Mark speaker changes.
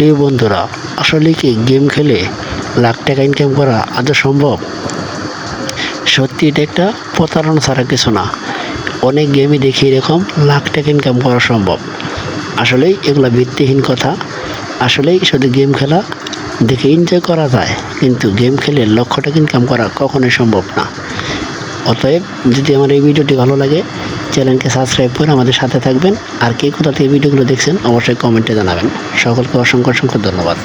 Speaker 1: প্রিয় বন্ধুরা, আসলে কি গেম খেলে লাখ টাকা ইনকাম করা আদৌ সম্ভব? সত্যি এটা একটা প্রতারণা ছাড়া কিছু না। অনেক গেমই দেখি এরকম লাখ টাকা ইনকাম করা সম্ভব। আসলেই এগুলা ভিত্তিহীন কথা। আসলেই শুধু গেম খেলা দেখে এনজয় করা যায়, কিন্তু গেম খেলে লক্ষ টাকা ইনকাম করা কখনোই সম্ভব না। অতএব যদি আমার এই ভিডিওটি ভালো লাগে, চ্যানেলকে সাবস্ক্রাইব করে আমাদের সাথে থাকবেন। আর কে কোথা থেকে ভিডিওগুলো দেখছেন অবশ্যই কমেন্টে জানাবেন। সকলকে অসংখ্য অসংখ্য ধন্যবাদ।